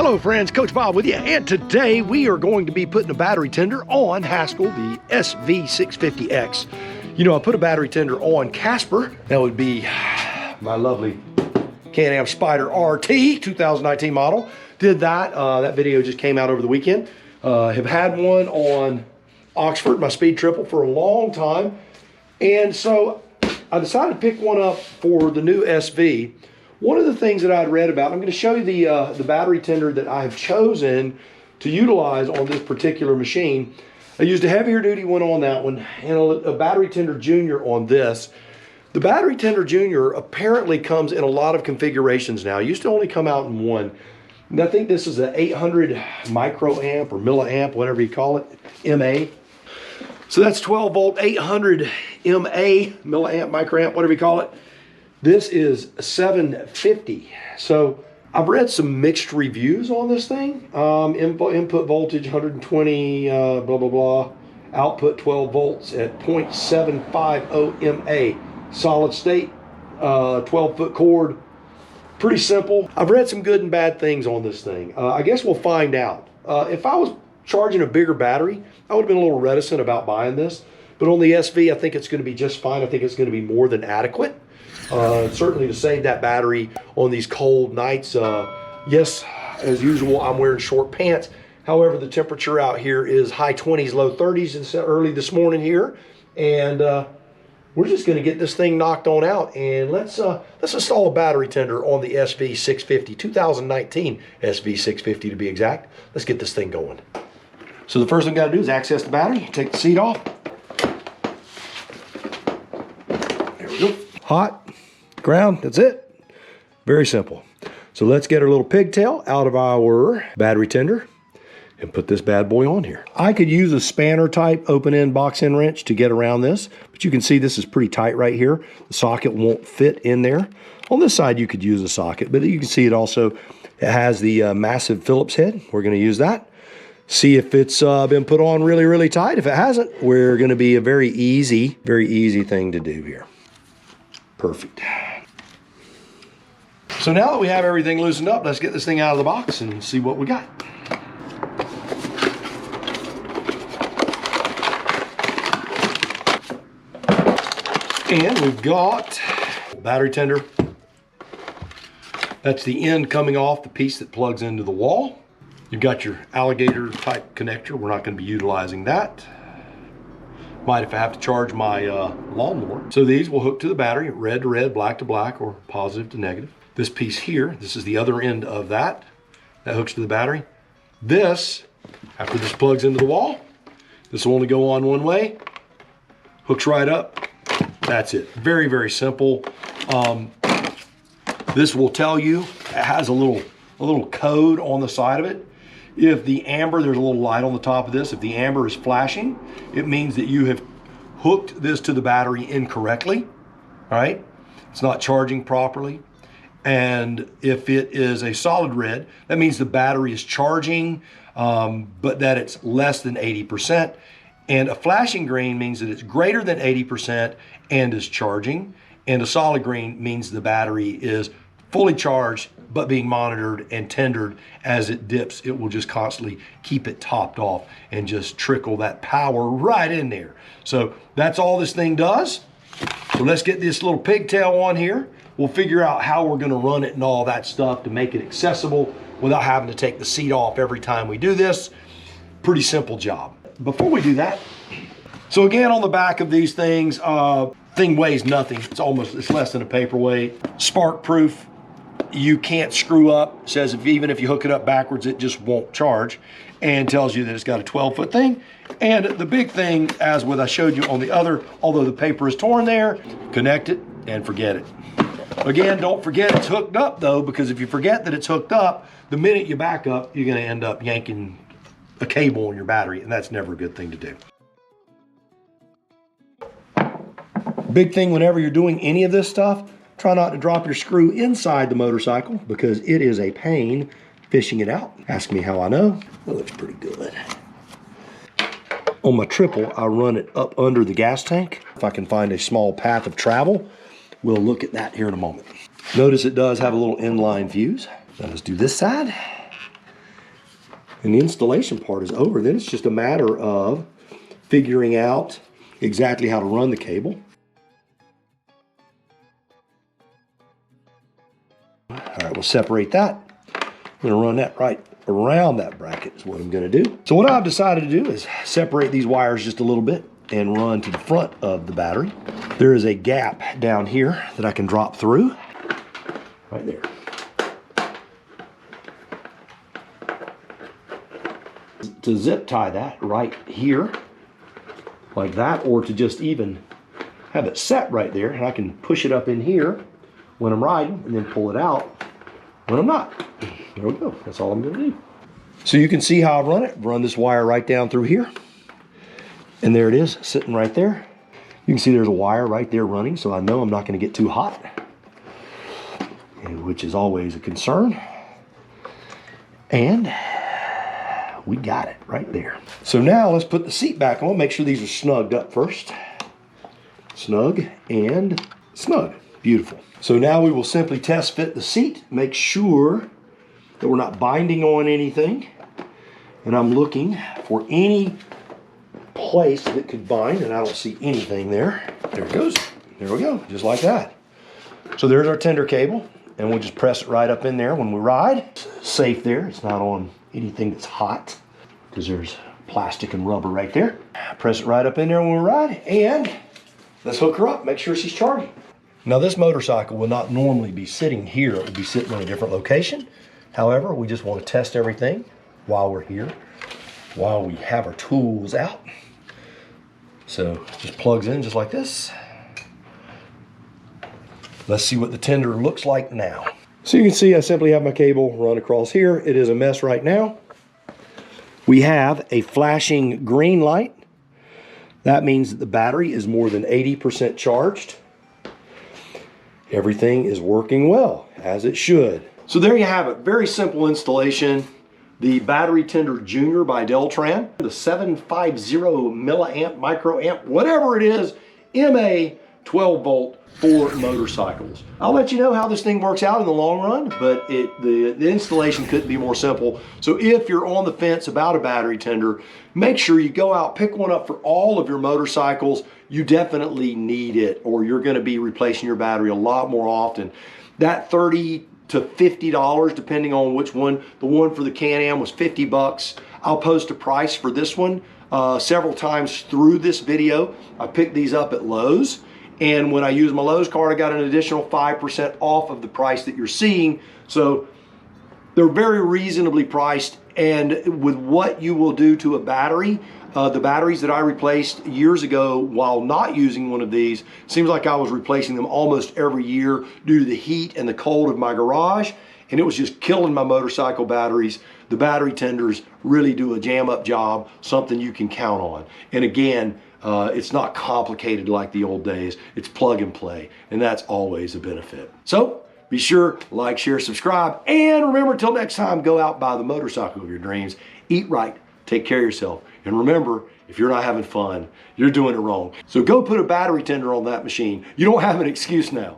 Hello friends, Coach Bob with you, and today we are going to be putting a battery tender on Haskell, the SV650X. You know, I put a battery tender on Casper. That would be my lovely CanAm Spyder RT 2019 model. Did that. That video just came out over the weekend. Have had one on Oxford, my speed triple, for a long time. And so I decided to pick one up for the new SV. One of the things that I had read about, I'm going to show you the battery tender that I have chosen to utilize on this particular machine. I used a heavier duty one on that one and a battery tender junior on this. The battery tender junior apparently comes in a lot of configurations now. It used to only come out in one. And I think this is an 800 microamp or milliamp, whatever you call it, MA. So that's 12 volt, 800 MA, milliamp, microamp, whatever you call it. This is 750. So I've read some mixed reviews on this thing. Input voltage 120, blah, blah, blah. Output 12 volts at 0.750 MA. Solid state, 12-foot cord. Pretty simple. I've read some good and bad things on this thing. I guess we'll find out. If I was charging a bigger battery, I would have been a little reticent about buying this. But on the SV, I think it's going to be just fine. I think it's going to be more than adequate. Certainly to save that battery on these cold nights. Yes, as usual, I'm wearing short pants. However, the temperature out here is high 20s, low 30s. It's early this morning here. And we're just going to get this thing knocked on out, and let's install a battery tender on the SV650, 2019 SV650 to be exact. Let's get this thing going. So the first thing we got to do is access the battery, take the seat off. There we go. Hot, ground, that's it. Very simple. So let's get our little pigtail out of our battery tender and put this bad boy on here. I could use a spanner type open end box end wrench to get around this, but you can see this is pretty tight right here. The socket won't fit in there. On this side you could use a socket, but you can see it also has the massive Phillips head. We're gonna use that. See if it's been put on really, really tight. If it hasn't, we're gonna be a very easy thing to do here. Perfect. So now that we have everything loosened up, let's get this thing out of the box and see what we got. And we've got battery tender. That's the end coming off, the piece that plugs into the wall. You've got your alligator type connector. We're not going to be utilizing that. Might if I have to charge my lawnmower. So these will hook to the battery, red to red, black to black, or positive to negative. This piece here, this is the other end of that. That hooks to the battery. This, after this plugs into the wall, this will only go on one way. Hooks right up. That's it. Very, very simple. This will tell you, it has a little code on the side of it. If the amber, there's a little light on the top of this. If the amber is flashing, it means that you have hooked this to the battery incorrectly. All right? It's not charging properly. And if it is a solid red, that means the battery is charging, but that it's less than 80%. And a flashing green means that it's greater than 80% and is charging. And a solid green means the battery is fully charged, but being monitored and tendered as it dips. It will just constantly keep it topped off and just trickle that power right in there. So that's all this thing does. So let's get this little pigtail on here. We'll figure out how we're gonna run it and all that stuff to make it accessible without having to take the seat off every time we do this. Pretty simple job. Before we do that, so again, on the back of these things, thing weighs nothing. It's less than a paperweight. Spark proof. You can't screw up. It says even if you hook it up backwards, it just won't charge, and tells you that it's got a 12-foot thing. And the big thing, as what I showed you on the other, although the paper is torn there, connect it and forget it. Again, don't forget it's hooked up though, because if you forget that it's hooked up, the minute you back up, you're gonna end up yanking a cable on your battery, and that's never a good thing to do. Big thing whenever you're doing any of this stuff, try not to drop your screw inside the motorcycle because it is a pain fishing it out. Ask me how I know. It looks pretty good. On my triple, I run it up under the gas tank. If I can find a small path of travel, we'll look at that here in a moment. Notice it does have a little inline fuse. Now let's do this side. And the installation part is over. Then it's just a matter of figuring out exactly how to run the cable. All right, we'll separate that. I'm gonna run that right around that bracket is what I'm gonna do. So what I've decided to do is separate these wires just a little bit and run to the front of the battery. There is a gap down here that I can drop through, right there. To zip tie that right here, like that, or to just even have it set right there, and I can push it up in here when I'm riding and then pull it out when I'm not. There we go, that's all I'm gonna do. So you can see how I run it. Run this wire right down through here. And there it is, sitting right there. You can see there's a wire right there running, so I know I'm not gonna get too hot, which is always a concern. And we got it right there. So now let's put the seat back on. Make sure these are snugged up first. Snug and snug. Beautiful. So now we will simply test fit the seat. Make sure that we're not binding on anything. And I'm looking for any place that could bind, and I don't see anything there. There it goes. There we go, just like that. So there's our tender cable, and we'll just press it right up in there when we ride. It's safe there. It's not on anything that's hot, because there's plastic and rubber right there. Press it right up in there when we ride, and let's hook her up, make sure she's charging. Now this motorcycle will not normally be sitting here. It will be sitting in a different location. However, we just want to test everything while we're here, while we have our tools out. So it just plugs in just like this. Let's see what the tender looks like now. So you can see I simply have my cable run across here. It is a mess right now. We have a flashing green light. That means that the battery is more than 80% charged. Everything is working well, as it should. So there you have it, very simple installation. The battery tender Junior by Deltran, the 750 milliamp, microamp, whatever it is, MA 12 volt for motorcycles. I'll let you know how this thing works out in the long run, but the installation couldn't be more simple. So if you're on the fence about a battery tender, make sure you go out, pick one up for all of your motorcycles. You definitely need it, or you're gonna be replacing your battery a lot more often. That $30 to $50, depending on which one. The one for the CanAm was 50 bucks. I'll post a price for this one several times through this video. I picked these up at Lowe's, and when I used my Lowe's card, I got an additional 5% off of the price that you're seeing. So they're very reasonably priced, and with what you will do to a battery, the batteries that I replaced years ago while not using one of these, seems like I was replacing them almost every year due to the heat and the cold of my garage, and it was just killing my motorcycle batteries. The battery tenders really do a jam up job, something you can count on. And again, it's not complicated like the old days. It's plug and play, and that's always a benefit. So be sure, like, share, subscribe, and remember, until next time, go out, buy the motorcycle of your dreams, eat right, take care of yourself. And remember, if you're not having fun, you're doing it wrong. So go put a battery tender on that machine. You don't have an excuse now.